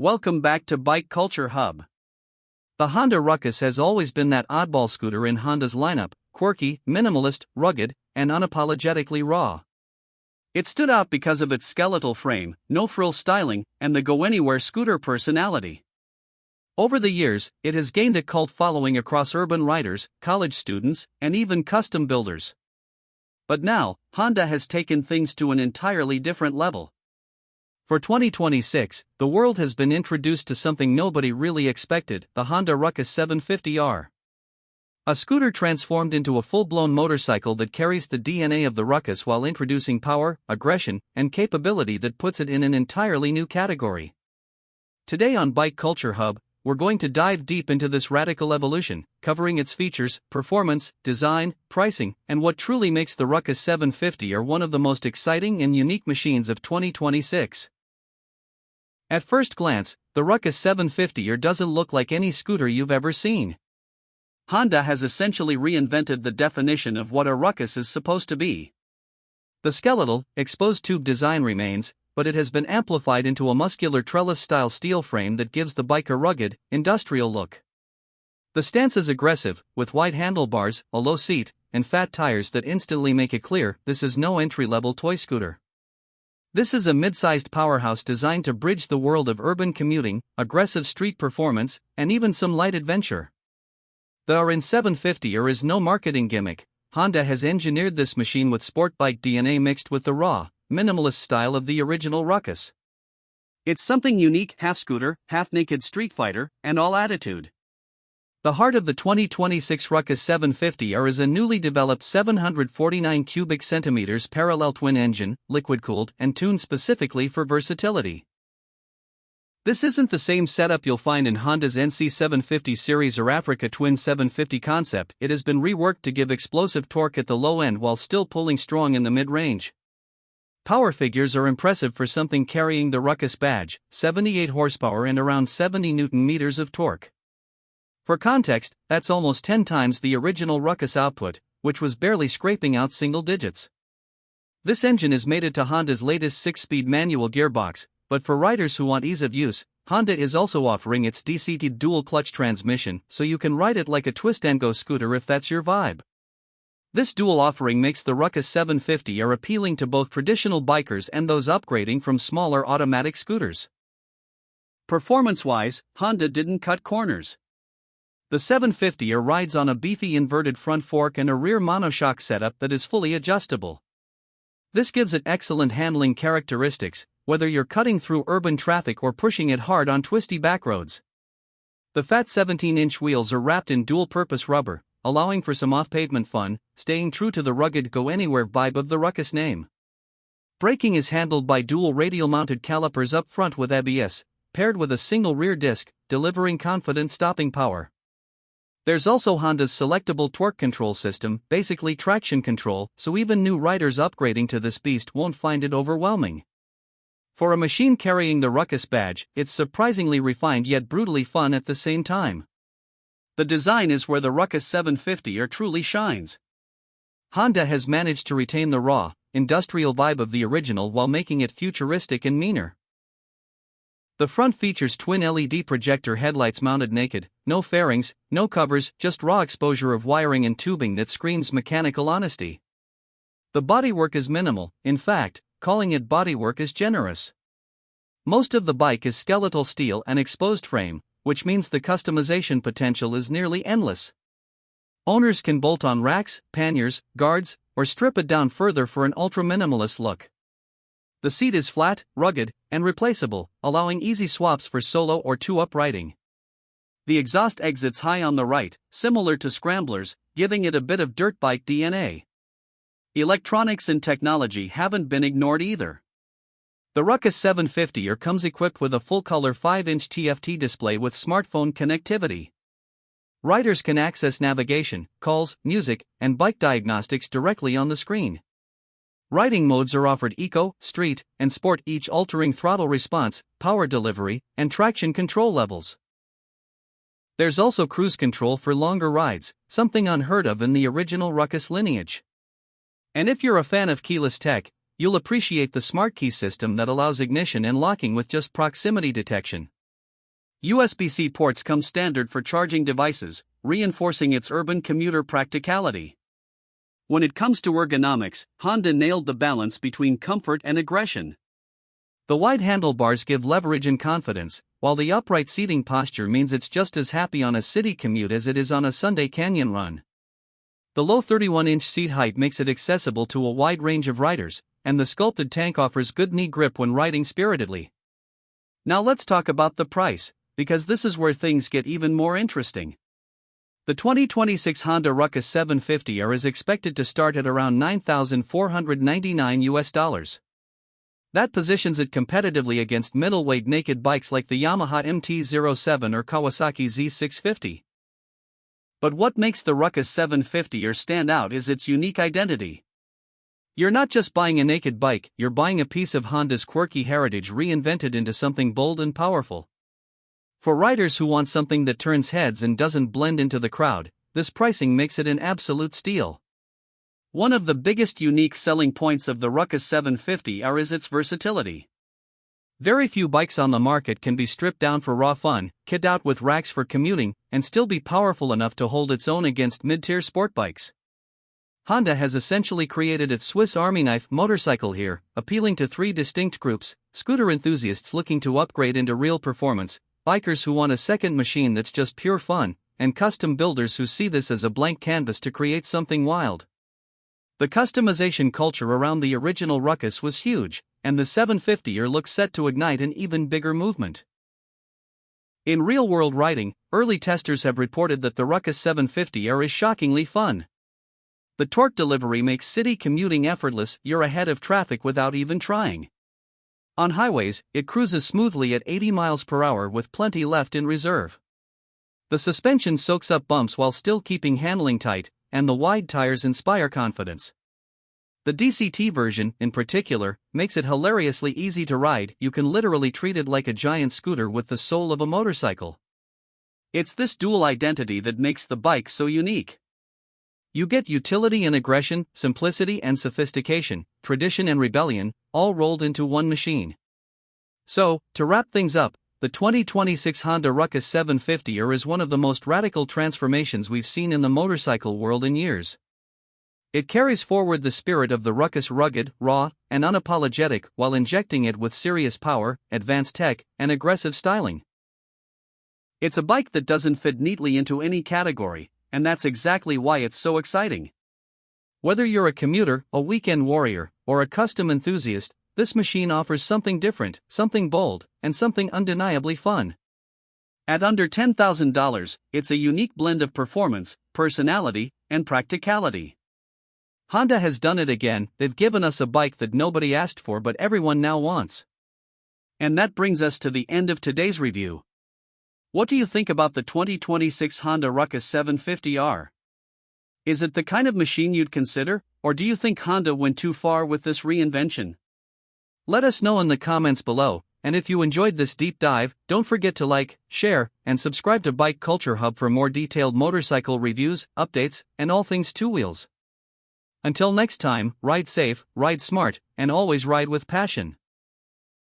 Welcome back to Bike Culture Hub. The Honda Ruckus has always been that oddball scooter in Honda's lineup, quirky, minimalist, rugged, and unapologetically raw. It stood out because of its skeletal frame, no-frill styling, and the go-anywhere scooter personality. Over the years, it has gained a cult following across urban riders, college students, and even custom builders. But now, Honda has taken things to an entirely different level. For 2026, the world has been introduced to something nobody really expected: the Honda Ruckus 750R. A scooter transformed into a full-blown motorcycle that carries the DNA of the Ruckus while introducing power, aggression, and capability that puts it in an entirely new category. Today on Bike Culture Hub, we're going to dive deep into this radical evolution, covering its features, performance, design, pricing, and what truly makes the Ruckus 750R one of the most exciting and unique machines of 2026. At first glance, the Ruckus 750R doesn't look like any scooter you've ever seen. Honda has essentially reinvented the definition of what a Ruckus is supposed to be. The skeletal, exposed tube design remains, but it has been amplified into a muscular trellis-style steel frame that gives the bike a rugged, industrial look. The stance is aggressive, with wide handlebars, a low seat, and fat tires that instantly make it clear this is no entry-level toy scooter. This is a mid-sized powerhouse designed to bridge the world of urban commuting, aggressive street performance, and even some light adventure. The RN 750R is no marketing gimmick. Honda has engineered this machine with sport bike DNA mixed with the raw, minimalist style of the original Ruckus. It's something unique: half scooter, half naked street fighter, and all attitude. The heart of the 2026 Ruckus 750R is a newly developed 749 cubic centimeters parallel twin engine, liquid-cooled and tuned specifically for versatility. This isn't the same setup you'll find in Honda's NC 750 series or Africa Twin 750 concept. It has been reworked to give explosive torque at the low end while still pulling strong in the mid-range. Power figures are impressive for something carrying the Ruckus badge: 78 horsepower and around 70 Nm of torque. For context, that's almost 10 times the original Ruckus output, which was barely scraping out single digits. This engine is mated to Honda's latest 6-speed manual gearbox, but for riders who want ease of use, Honda is also offering its DC-to dual-clutch transmission, so you can ride it like a twist-and-go scooter if that's your vibe. This dual offering makes the Ruckus 750R appealing to both traditional bikers and those upgrading from smaller automatic scooters. Performance-wise, Honda didn't cut corners. The 750R rides on a beefy inverted front fork and a rear monoshock setup that is fully adjustable. This gives it excellent handling characteristics, whether you're cutting through urban traffic or pushing it hard on twisty backroads. The fat 17-inch wheels are wrapped in dual-purpose rubber, allowing for some off-pavement fun, staying true to the rugged go-anywhere vibe of the Ruckus name. Braking is handled by dual radial-mounted calipers up front with ABS, paired with a single rear disc, delivering confident stopping power. There's also Honda's selectable torque control system, basically traction control, so even new riders upgrading to this beast won't find it overwhelming. For a machine carrying the Ruckus badge, it's surprisingly refined yet brutally fun at the same time. The design is where the Ruckus 750R truly shines. Honda has managed to retain the raw, industrial vibe of the original while making it futuristic and meaner. The front features twin LED projector headlights mounted naked, no fairings, no covers, just raw exposure of wiring and tubing that screams mechanical honesty. The bodywork is minimal; in fact, calling it bodywork is generous. Most of the bike is skeletal steel and exposed frame, which means the customization potential is nearly endless. Owners can bolt on racks, panniers, guards, or strip it down further for an ultra-minimalist look. The seat is flat, rugged, and replaceable, allowing easy swaps for solo or two-up riding. The exhaust exits high on the right, similar to scramblers, giving it a bit of dirt bike DNA. Electronics and technology haven't been ignored either. The Ruckus 750R comes equipped with a full-color 5-inch TFT display with smartphone connectivity. Riders can access navigation, calls, music, and bike diagnostics directly on the screen. Riding modes are offered: Eco, Street, and Sport, each altering throttle response, power delivery, and traction control levels. There's also cruise control for longer rides, something unheard of in the original Ruckus lineage. And if you're a fan of keyless tech, you'll appreciate the smart key system that allows ignition and locking with just proximity detection. USB-C ports come standard for charging devices, reinforcing its urban commuter practicality. When it comes to ergonomics, Honda nailed the balance between comfort and aggression. The wide handlebars give leverage and confidence, while the upright seating posture means it's just as happy on a city commute as it is on a Sunday canyon run. The low 31-inch seat height makes it accessible to a wide range of riders, and the sculpted tank offers good knee grip when riding spiritedly. Now let's talk about the price, because this is where things get even more interesting. The 2026 Honda Ruckus 750R is expected to start at around $9,499. That positions it competitively against middleweight naked bikes like the Yamaha MT-07 or Kawasaki Z650. But what makes the Ruckus 750R stand out is its unique identity. You're not just buying a naked bike, you're buying a piece of Honda's quirky heritage reinvented into something bold and powerful. For riders who want something that turns heads and doesn't blend into the crowd, this pricing makes it an absolute steal. One of the biggest unique selling points of the Ruckus 750R is its versatility. Very few bikes on the market can be stripped down for raw fun, kitted out with racks for commuting, and still be powerful enough to hold its own against mid-tier sport bikes. Honda has essentially created its Swiss Army knife motorcycle here, appealing to three distinct groups: scooter enthusiasts looking to upgrade into real performance, bikers who want a second machine that's just pure fun, and custom builders who see this as a blank canvas to create something wild. The customization culture around the original Ruckus was huge, and the 750R looks set to ignite an even bigger movement. In real-world riding, early testers have reported that the Ruckus 750R is shockingly fun. The torque delivery makes city commuting effortless, you're ahead of traffic without even trying. On highways, it cruises smoothly at 80 miles per hour with plenty left in reserve. The suspension soaks up bumps while still keeping handling tight, and the wide tires inspire confidence. The DCT version, in particular, makes it hilariously easy to ride. You can literally treat it like a giant scooter with the soul of a motorcycle. It's this dual identity that makes the bike so unique. You get utility and aggression, simplicity and sophistication, tradition and rebellion, all rolled into one machine. So, to wrap things up, the 2026 Honda Ruckus 750R is one of the most radical transformations we've seen in the motorcycle world in years. It carries forward the spirit of the Ruckus: rugged, raw, and unapologetic, while injecting it with serious power, advanced tech, and aggressive styling. It's a bike that doesn't fit neatly into any category, and that's exactly why it's so exciting. Whether you're a commuter, a weekend warrior, or a custom enthusiast, this machine offers something different, something bold, and something undeniably fun. At under $10,000, it's a unique blend of performance, personality, and practicality. Honda has done it again. They've given us a bike that nobody asked for but everyone now wants. And that brings us to the end of today's review. What do you think about the 2026 Honda Ruckus 750R? Is it the kind of machine you'd consider, or do you think Honda went too far with this reinvention? Let us know in the comments below, and if you enjoyed this deep dive, don't forget to like, share, and subscribe to Bike Culture Hub for more detailed motorcycle reviews, updates, and all things two wheels. Until next time, ride safe, ride smart, and always ride with passion.